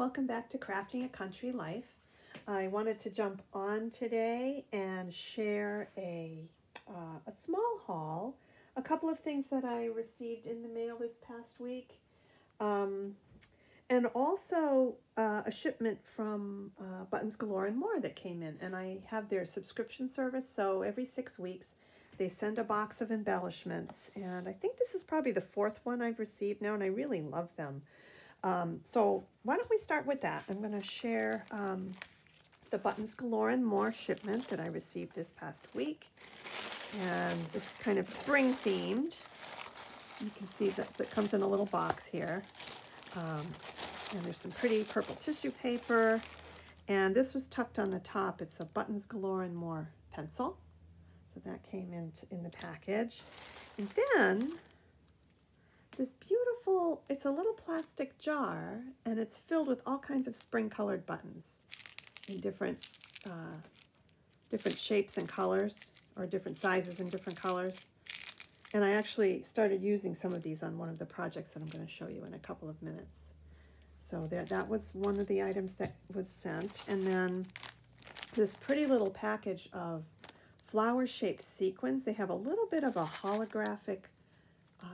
welcome back to Crafting a Country Life. I wanted to jump on today and share a small haul, a couple of things that I received in the mail this past week, and also a shipment from Buttons Galore and More that came in. And I have their subscription service, so every 6 weeks they send a box of embellishments, and I think this is probably the 4th one I've received now, and I really love them. So why don't we start with that? I'm going to share the Buttons Galore and More shipment that I received this past week. And it's kind of spring themed. You can see that it comes in a little box here. And there's some pretty purple tissue paper. And this was tucked on the top. It's a Buttons Galore and More pencil. So that came in the package. And then this beautiful, it's a little plastic jar, and it's filled with all kinds of spring-colored buttons in different shapes and colors, or different sizes and different colors. And I actually started using some of these on one of the projects that I'm going to show you in a couple of minutes. So that was one of the items that was sent. And then this pretty little package of flower-shaped sequins. They have a little bit of a holographic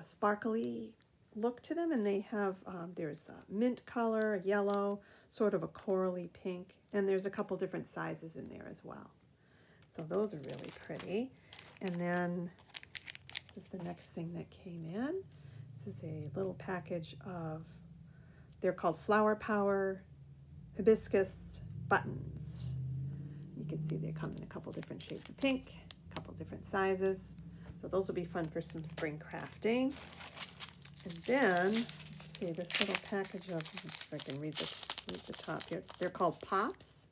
sparkly look to them, and they have there's a mint color, a yellow, sort of a corally pink, and there's a couple different sizes in there as well. So those are really pretty. And then this is the next thing that came in. This is a little package of, they're called Flower Power Hibiscus buttons. You can see they come in a couple different shades of pink, a couple different sizes. So those will be fun for some spring crafting. And then, let's see, this little package of, if I can read the top here. They're called Pops.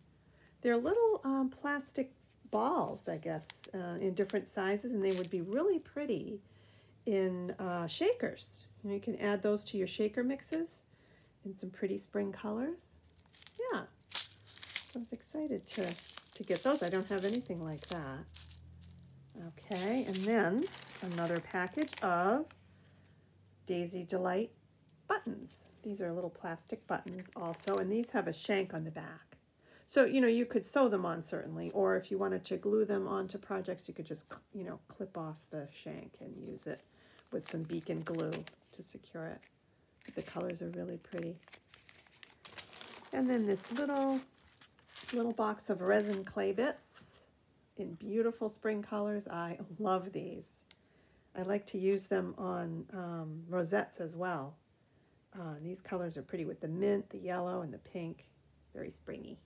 They're little plastic balls, I guess, in different sizes, and they would be really pretty in shakers. You can add those to your shaker mixes in some pretty spring colors. Yeah, I was excited to get those. I don't have anything like that. Okay, and then another package of Daisy Delight buttons. These are little plastic buttons also, and these have a shank on the back. So, you could sew them on certainly, or if you wanted to glue them onto projects, you could just, clip off the shank and use it with some beacon glue to secure it. But the colors are really pretty. And then this little box of resin clay bits in beautiful spring colors. I love these. I like to use them on rosettes as well. These colors are pretty with the mint, the yellow, and the pink. Very springy.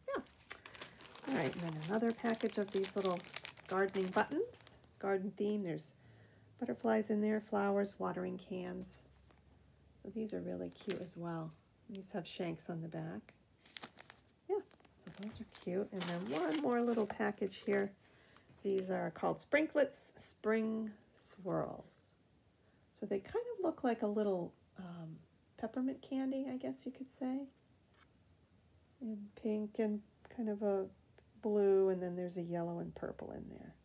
Yeah. All right, and then another package of these little gardening buttons. Garden theme. There's butterflies in there, flowers, watering cans. So these are really cute as well. These have shanks on the back. Those are cute. And then one more little package here. These are called Sprinklets Spring Swirls. So they kind of look like a little peppermint candy, I guess you could say. In pink and kind of a blue, and then there's a yellow and purple in there.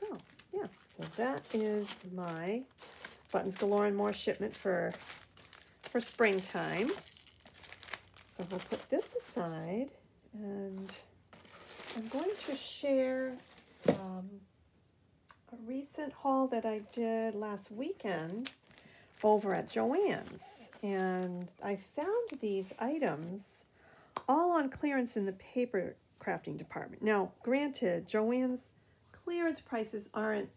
So, yeah. So that is my Buttons Galore and More shipment for springtime. So we'll put this aside, and I'm going to share a recent haul that I did last weekend over at Joanns. And I found these items all on clearance in the paper crafting department. Now, granted, Joanns clearance prices aren't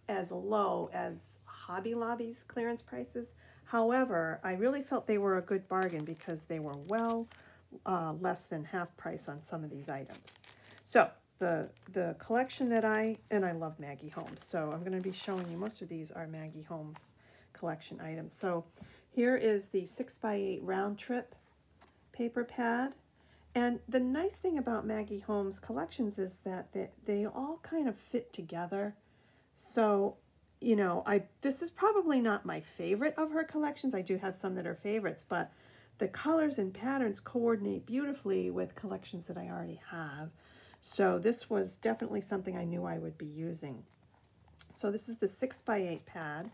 as low as Hobby Lobby's clearance prices. However, I really felt they were a good bargain because they were well less than half price on some of these items. So the collection that I love Maggie Holmes, so I'm going to be showing you, most of these are Maggie Holmes collection items. So here is the 6x8 round trip paper pad. And the nice thing about Maggie Holmes collections is that they all kind of fit together. So this is probably not my favorite of her collections. I do have some that are favorites, but the colors and patterns coordinate beautifully with collections that I already have. So this was definitely something I knew I would be using. So this is the 6x8 pad,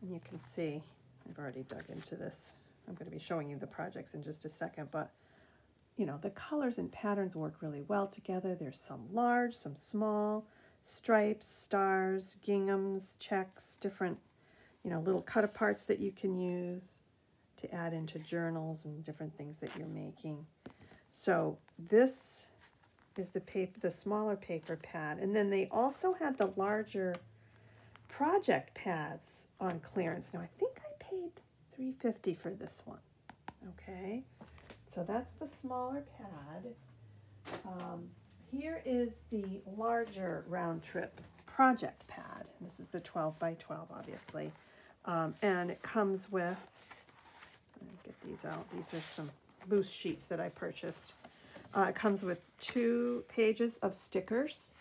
and you can see I've already dug into this I'm going to be showing you the projects in just a second, but you know, the colors and patterns work really well together. There's some large, some small, stripes, stars, ginghams, checks, different, you know, little cut aparts that you can use to add into journals and different things that you're making. So this is the paper, the smaller paper pad. And then they also had the larger project pads on clearance. Now I think I paid $3.50 for this one. Okay, so that's the smaller pad. Here is the larger round trip project pad. This is the 12 by 12, obviously. And it comes with, let me get these out. These are some loose sheets that I purchased. It comes with 2 pages of stickers.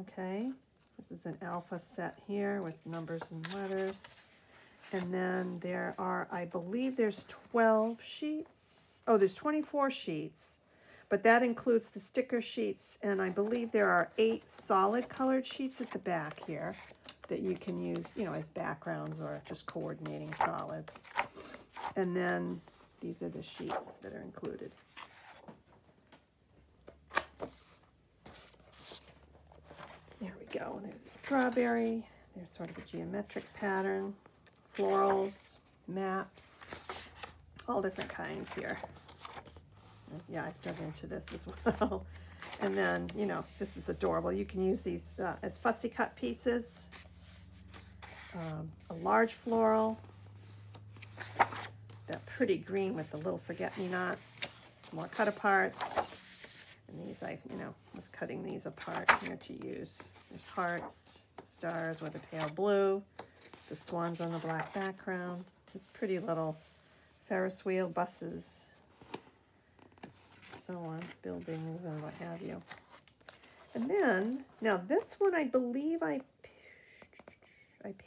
Okay, this is an alpha set here with numbers and letters. And then there are, I believe there's 12 sheets. Oh, there's 24 sheets, but that includes the sticker sheets. And I believe there are 8 solid colored sheets at the back here that you can use, you know, as backgrounds or just coordinating solids. And then these are the sheets that are included. There we go. There's a strawberry. There's sort of a geometric pattern, florals, maps, all different kinds here. Yeah, I've dug into this as well. And then, you know, this is adorable. You can use these as fussy cut pieces. A large floral, that pretty green with the little forget-me-nots, some more cut aparts. And these, I, you know, was cutting these apart here to use. There's hearts, stars with a pale blue, the swans on the black background, just pretty little Ferris wheel, buses, so on, buildings and what have you. And then, now this one I believe I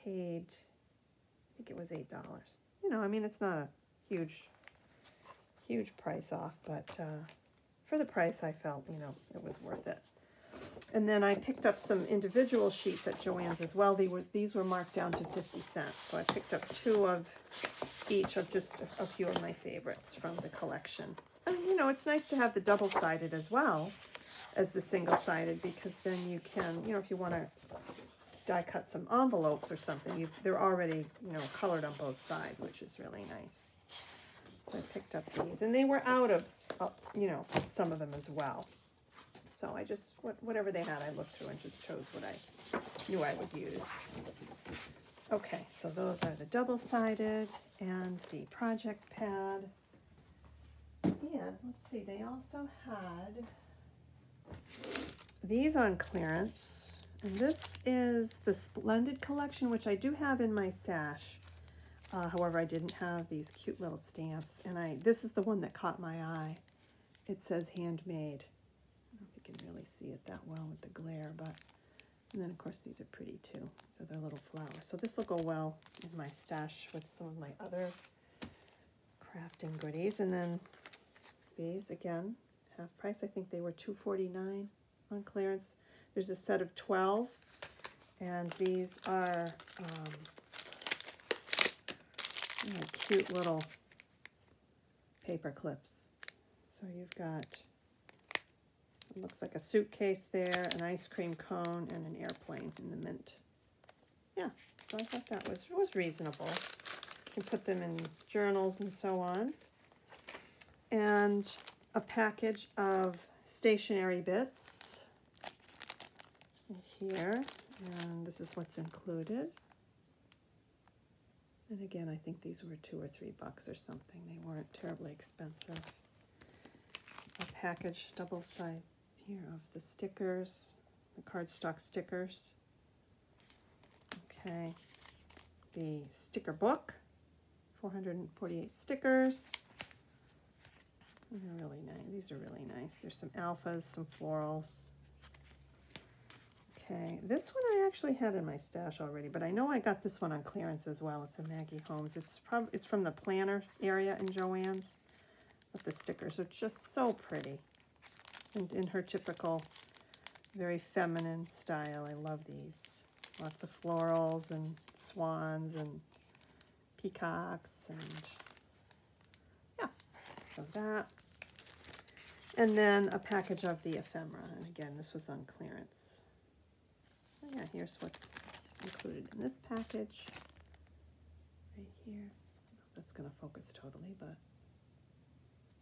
paid, I think it was $8. You know, I mean, it's not a huge price off, but for the price I felt, you know, it was worth it. And then I picked up some individual sheets at Joann's as well. These were marked down to 50 cents. So I picked up 2 of each of just a few of my favorites from the collection. And, you know, it's nice to have the double-sided as well as the single-sided, because then you can, you know, if you want to die cut some envelopes or something, they're already, you know, colored on both sides, which is really nice. So I picked up these, and they were out of, you know, some of them as well. So I just, whatever they had, I looked through and just chose what I knew I would use. Okay, so those are the double-sided and the project pad. And let's see, they also had these on clearance. And this is the Splendid collection, which I do have in my stash. However, I didn't have these cute little stamps. And this is the one that caught my eye. It says handmade. I don't know if you can really see it that well with the glare, but, and then of course these are pretty too. So they're little flowers. So this will go well in my stash with some of my other crafting goodies. And then these, again, half price. I think they were $2.49 on clearance. There's a set of 12, and these are you know, cute little paper clips. So you've got, it looks like a suitcase there, an ice cream cone, and an airplane in the mint. Yeah, so I thought that was reasonable. You can put them in journals and so on. And a package of stationery bits here, and this is what's included. And again, I think these were $2 or $3 or something. They weren't terribly expensive. A package, double side here, of the stickers, the cardstock stickers. Okay, the sticker book, 448 stickers. And they're really nice. These are really nice. There's some alphas, some florals. Okay, this one I actually had in my stash already, but I know I got this one on clearance as well. It's a Maggie Holmes. It's from the planner area in Joann's. But the stickers are just so pretty. And in her typical, very feminine style. I love these. Lots of florals and swans and peacocks and So that. And then a package of the ephemera. And again, this was on clearance. Oh yeah, here's what's included in this package. Right here. That's going to focus totally, but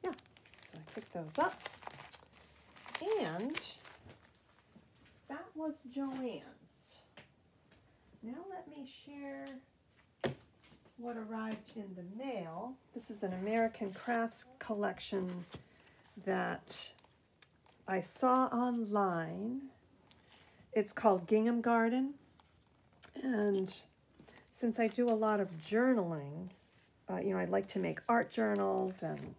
yeah. So I picked those up. And that was Joann's. Now let me share what arrived in the mail. This is an American Crafts collection that I saw online. It's called Gingham Garden, and since I do a lot of journaling, you know, I like to make art journals, and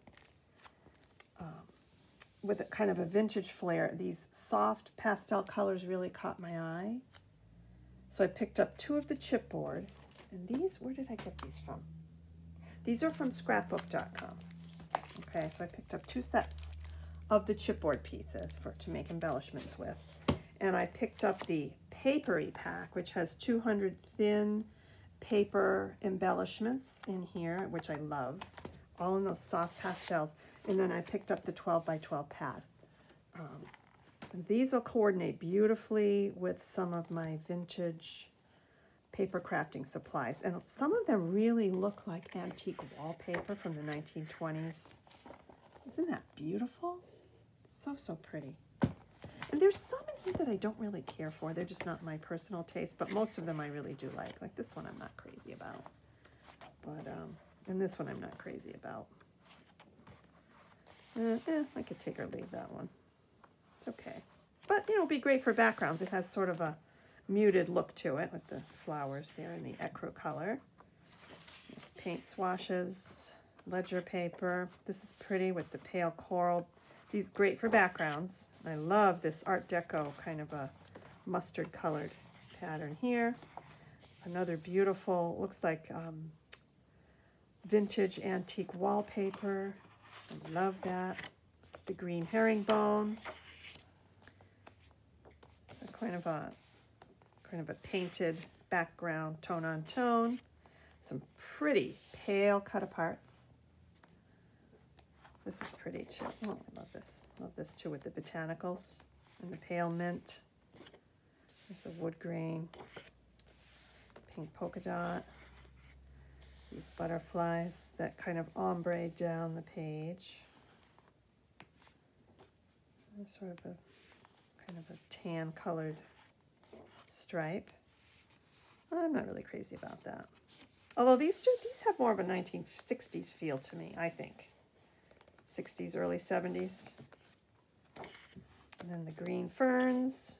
with a kind of a vintage flair, these soft pastel colors really caught my eye. So I picked up 2 of the chipboard, and these, where did I get these from? These are from scrapbook.com. Okay, so I picked up 2 sets of the chipboard pieces to make embellishments with. And I picked up the papery pack, which has 200 thin paper embellishments in here, which I love, all in those soft pastels. And then I picked up the 12 by 12 pad. These will coordinate beautifully with some of my vintage paper crafting supplies. And some of them really look like antique wallpaper from the 1920s. Isn't that beautiful? So, so pretty. And there's some in here that I don't really care for. They're just not my personal taste, but most of them I really do like. Like this one I'm not crazy about. But, and this one I'm not crazy about. I could take or leave that one. It's okay. But, you know, it'll be great for backgrounds. It has sort of a muted look to it with the flowers there in the ecru color. There's paint swashes, ledger paper. This is pretty with the pale coral. These great for backgrounds. I love this Art Deco kind of a mustard colored pattern here. Another beautiful, looks like vintage antique wallpaper. I love that. The green herringbone. Kind of a painted background, tone on tone. Some pretty pale cut aparts. This is pretty too. Oh, I love this. Love this too with the botanicals and the pale mint. There's a wood grain, pink polka dot. These butterflies that kind of ombre down the page. There's sort of a kind of a tan colored stripe. I'm not really crazy about that. Although these have more of a 1960s feel to me, I think. 60s, early 70s. And then the green ferns,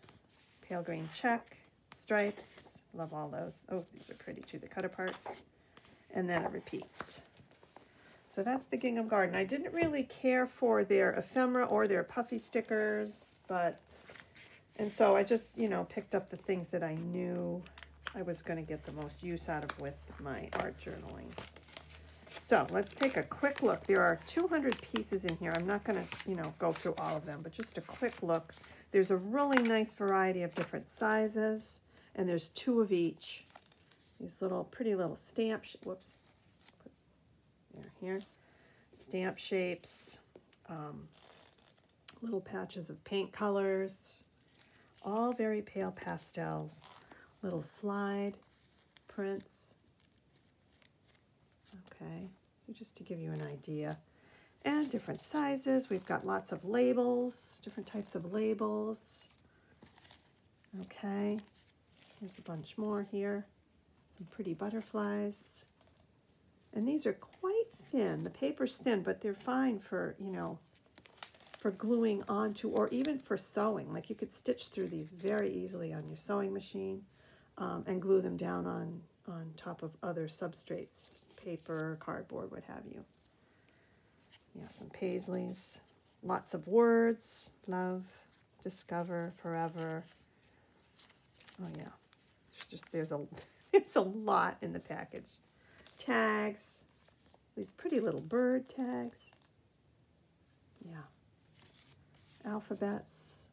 pale green check, stripes. Love all those. Oh, these are pretty too, the cut aparts. And then it repeats. So that's the Gingham Garden. I didn't really care for their ephemera or their puffy stickers, and so I just, you know, picked up the things that I knew I was going to get the most use out of with my art journaling. So let's take a quick look. There are 200 pieces in here. I'm not going to, you know, go through all of them, but just a quick look. There's a really nice variety of different sizes, and there's 2 of each. These little, pretty little stamp, whoops, here, stamp shapes, little patches of paint colors, all very pale pastels, little slide prints. Okay, so just to give you an idea. And different sizes. We've got lots of labels, different types of labels. Okay, there's a bunch more here. Some pretty butterflies. And these are quite thin. The paper's thin, but they're fine for, you know, for gluing onto, or even for sewing. Like you could stitch through these very easily on your sewing machine and glue them down on top of other substrates, paper, cardboard, what have you. Yeah, some paisleys, lots of words, love, discover, forever. Oh yeah, there's a lot in the package. Tags, these pretty little bird tags. Yeah. Alphabets.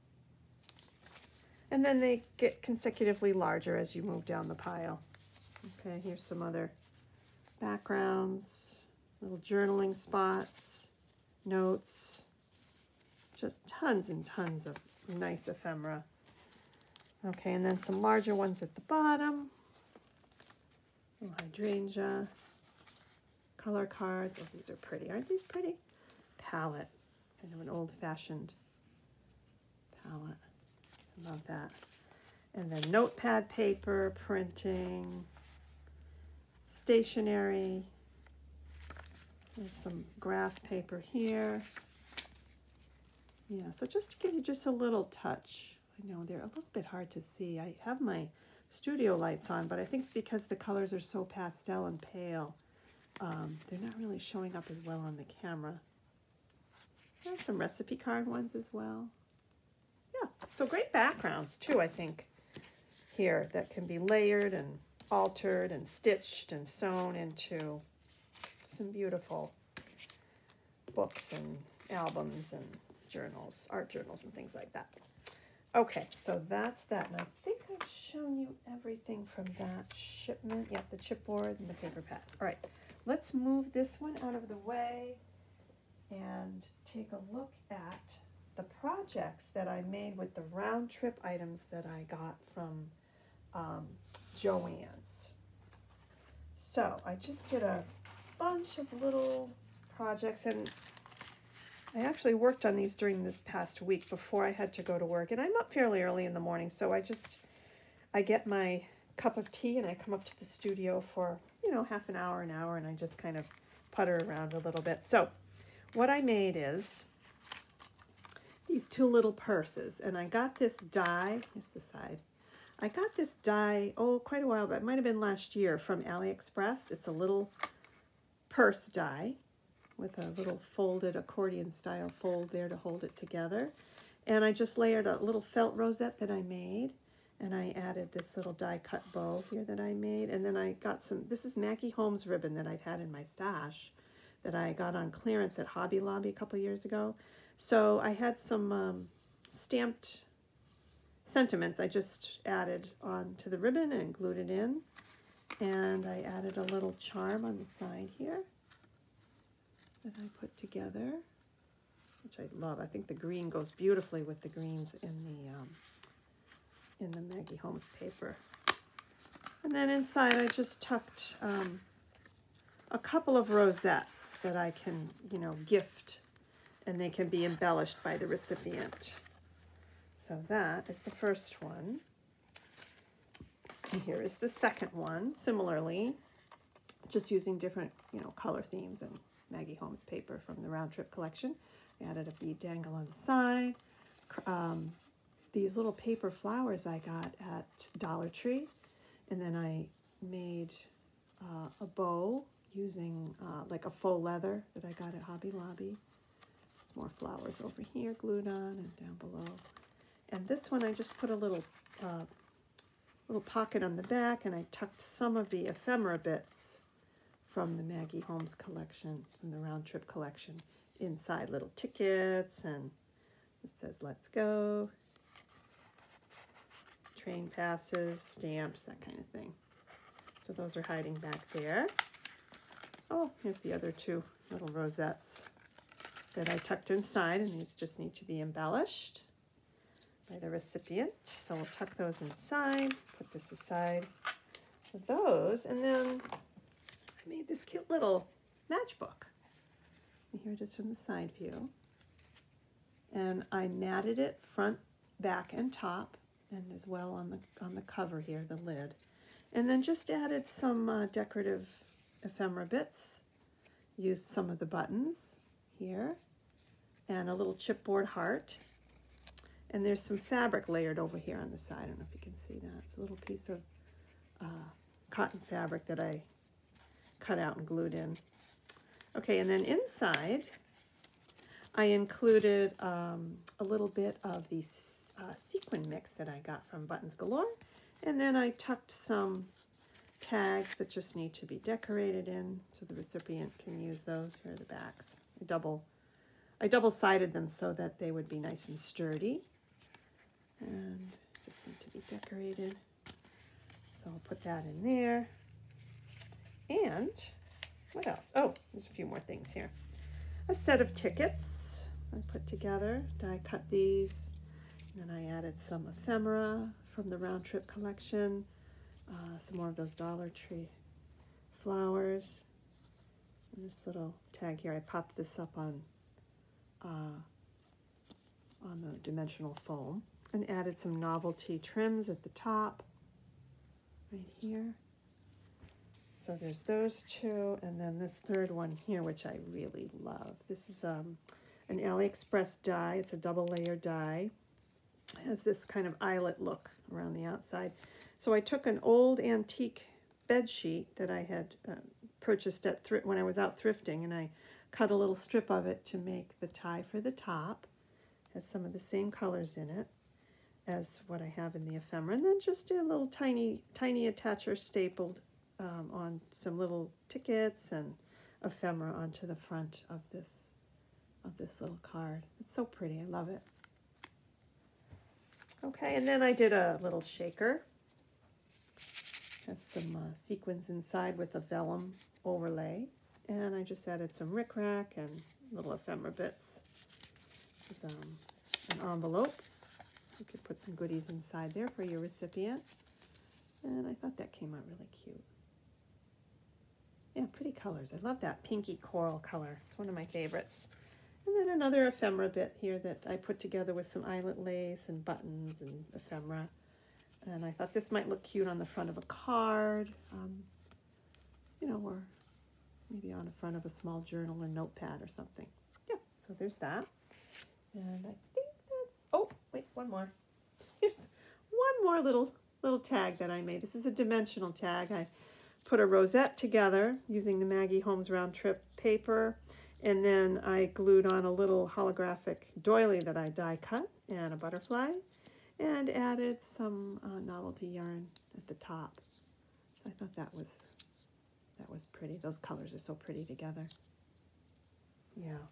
And then they get consecutively larger as you move down the pile. Okay, here's some other backgrounds, little journaling spots. notes, just tons and tons of nice ephemera. Okay, and then some larger ones at the bottom. Little hydrangea, color cards. Oh, these are pretty. Aren't these pretty? Palette, kind of an old-fashioned palette. I love that. And then notepad paper, printing, stationery. There's some graph paper here. Yeah, so just to give you just a little touch. I know they're a little bit hard to see. I have my studio lights on, but I think because the colors are so pastel and pale, they're not really showing up as well on the camera. There's some recipe card ones as well. Yeah, so great backgrounds too, I think, here that can be layered and altered and stitched and sewn into some beautiful books and albums and journals, art journals and things like that. Okay, so that's that. And I think I've shown you everything from that shipment. Yep, the chipboard and the paper pad. All right, let's move this one out of the way and take a look at the projects that I made with the round trip items that I got from Joanns. So I just did a bunch of little projects, and I actually worked on these during this past week before I had to go to work, and I'm up fairly early in the morning, so I get my cup of tea and I come up to the studio for, half an hour, and I just kind of putter around a little bit. So what I made is these two little purses, and I got this die, here's the side. I got this die, quite a while back, it might have been last year, from AliExpress. It's a little purse die with a little folded accordion style fold there to hold it together. And I just layered a little felt rosette that I made, and I added this little die cut bow here that I made. And then I got this is Maggie Holmes ribbon that I've had in my stash that I got on clearance at Hobby Lobby a couple years ago. So I had some stamped sentiments I just added onto the ribbon and glued it in. And I added a little charm on the side here that I put together, which I love. I think the green goes beautifully with the greens in the Maggie Holmes paper. And then inside I just tucked a couple of rosettes that I can, gift, and they can be embellished by the recipient. So that is the first one. And here is the second one, similarly, just using different, color themes and Maggie Holmes paper from the Round Trip collection. I added a bead dangle on the side. These little paper flowers I got at Dollar Tree, and then I made a bow using like a faux leather that I got at Hobby Lobby. There's more flowers over here glued on and down below. And this one I just put a little pocket on the back, and I tucked some of the ephemera bits from the Maggie Holmes collection, from the Round Trip collection, inside little tickets, and it says "Let's go," train passes, stamps, that kind of thing. So those are hiding back there. Oh, here's the other two little rosettes that I tucked inside, and these just need to be embellished by the recipient. So we'll tuck those inside, put this aside for those, and then I made this cute little matchbook. And here it is from the side view. And I matted it front, back, and top, and as well on the cover here, the lid. And then just added some decorative ephemera bits. Used some of the buttons here, and a little chipboard heart. And there's some fabric layered over here on the side. I don't know if you can see that. It's a little piece of cotton fabric that I cut out and glued in. Okay, and then inside, I included a little bit of the sequin mix that I got from Buttons Galore. And then I tucked some tags that just need to be decorated in so the recipient can use those. Here are the backs. I double-sided them so that they would be nice and sturdy. And just need to be decorated. So I'll put that in there. And what else? Oh, there's a few more things here. a set of tickets I put together. Die cut these. And then I added some ephemera from the round trip collection. Some more of those Dollar Tree flowers. And this little tag here, I popped this up on the dimensional foam and added some novelty trims at the top right here. So there's those two, and then this third one here, which I really love. This is an AliExpress die. It's a double layer die. It has this kind of eyelet look around the outside. So I took an old antique bed sheet that I had purchased at when I was out thrifting, and I cut a little strip of it to make the tie for the top. Has some of the same colors in it as what I have in the ephemera, and then just a little tiny attacher stapled on some little tickets and ephemera onto the front of this little card. It's so pretty. I love it. Okay, and then I did a little shaker. Has some sequins inside with a vellum overlay, and I just added some rickrack and little ephemera bits. This is an envelope. You could put some goodies inside there for your recipient, and I thought that came out really cute. Yeah, pretty colors. I love that pinky coral color. It's one of my favorites. And then another ephemera bit here that I put together with some eyelet lace and buttons and ephemera. And I thought this might look cute on the front of a card, you know, or maybe on the front of a small journal or notepad or something. Yeah, so there's that. And I think that's, oh, wait, one more. Here's one more little tag that I made. This is a dimensional tag. I put a rosette together using the Maggie Holmes round trip paper, and then I glued on a little holographic doily that I die cut and a butterfly, and added some novelty yarn at the top. So I thought that was pretty. Those colors are so pretty together. Yeah.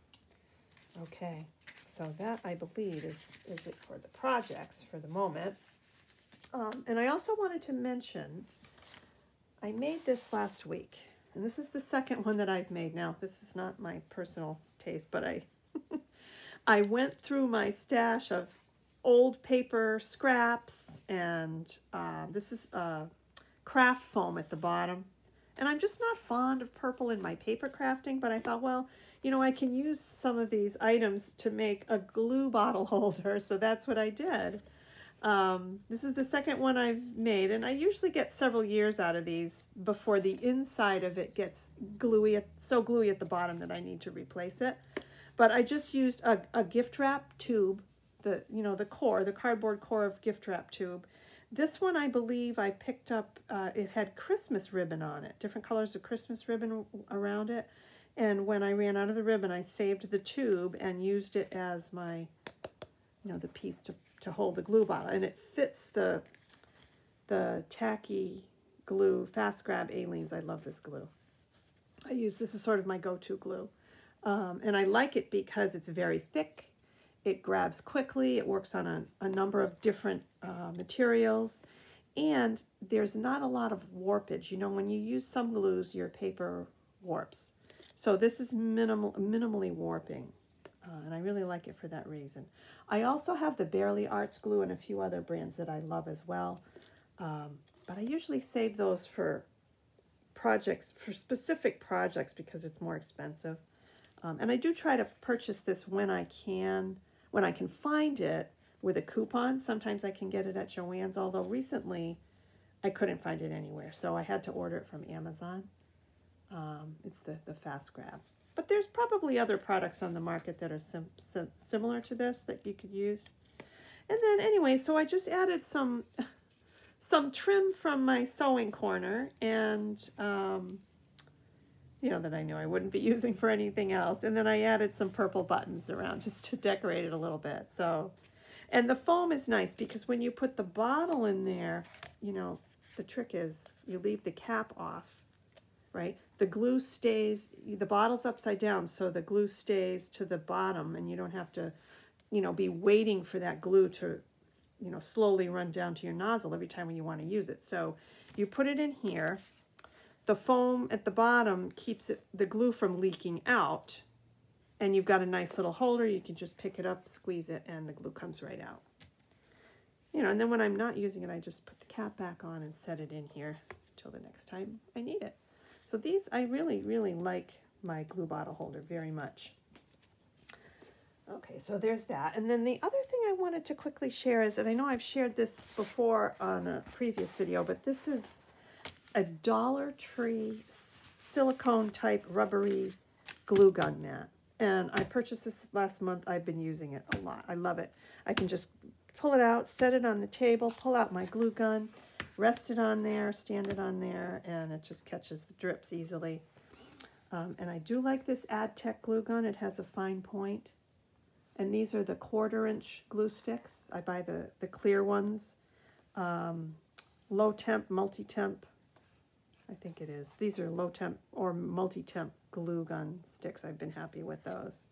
Okay. So that, I believe, is it for the projects for the moment. And I also wanted to mention, I made this last week, and this is the second one that I've made. Now, this is not my personal taste, but I went through my stash of old paper scraps, and this is craft foam at the bottom. And I'm just not fond of purple in my paper crafting, but I thought, well, you know, I can use some of these items to make a glue bottle holder, so that's what I did. This is the second one I've made, and I usually get several years out of these before the inside of it gets gluey, so gluey at the bottom that I need to replace it. But I just used a gift wrap tube, the cardboard core of gift wrap tube. This one, I believe I picked up, it had Christmas ribbon on it, different colors of Christmas ribbon around it. And when I ran out of the ribbon, I saved the tube and used it as my, the piece to hold the glue bottle. And it fits the tacky glue, Fast Grab Aleene's. I love this glue. This is sort of my go-to glue. And I like it because it's very thick. It grabs quickly. It works on a number of different materials. And there's not a lot of warpage. You know, when you use some glues, your paper warps. So this is minimally warping. And I really like it for that reason. I also have the Barely Arts glue and a few other brands that I love as well. But I usually save those for projects, for specific projects, because it's more expensive. And I do try to purchase this when I can find it with a coupon. Sometimes I can get it at Joanns, although recently I couldn't find it anywhere. So I had to order it from Amazon. It's the Fast Grab. But there's probably other products on the market that are similar to this that you could use. And then anyway, so I just added some trim from my sewing corner, and that I knew I wouldn't be using for anything else. And then I added some purple buttons around just to decorate it a little bit. So, and the foam is nice because when you put the bottle in there, the trick is you leave the cap off, right? The glue stays, the bottle's upside down, so the glue stays to the bottom, and you don't have to, be waiting for that glue to, slowly run down to your nozzle every time when you want to use it. So you put it in here. The foam at the bottom keeps the glue from leaking out, And you've got a nice little holder. You can just pick it up, squeeze it, and the glue comes right out. You know, and then when I'm not using it, I just put the cap back on and set it in here until the next time I need it. So these, I really, really like my glue bottle holder very much. Okay, so there's that. And then the other thing I wanted to quickly share is, and I know I've shared this before on a previous video, but this is a Dollar Tree silicone type rubbery glue gun mat. And I purchased this last month. I've been using it a lot. I love it. I can just pull it out, set it on the table, pull out my glue gun, rest it on there, stand it on there, and it just catches the drips easily. And I do like this AdTech glue gun. It has a fine point. And these are the 1/4 inch glue sticks. I buy the clear ones. Low temp, multi-temp, I think it is. These are low temp or multi-temp glue gun sticks. I've been happy with those.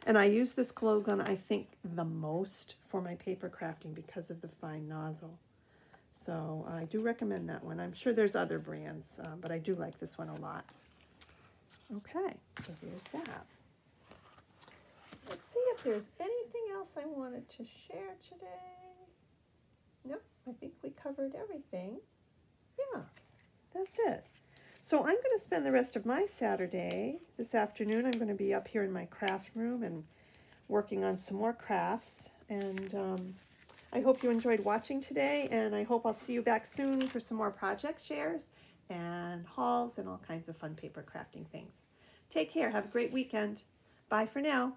And I use this glue gun, I think, the most for my paper crafting because of the fine nozzle. So I do recommend that one. I'm sure there's other brands, but I do like this one a lot. Okay, so there's that. Let's see if there's anything else I wanted to share today. Nope, I think we covered everything. Yeah, that's it. So I'm going to spend the rest of my Saturday, this afternoon, I'm going to be up here in my craft room and working on some more crafts. And I hope you enjoyed watching today, and I hope I'll see you back soon for some more project shares and hauls and all kinds of fun paper crafting things. Take care. Have a great weekend. Bye for now.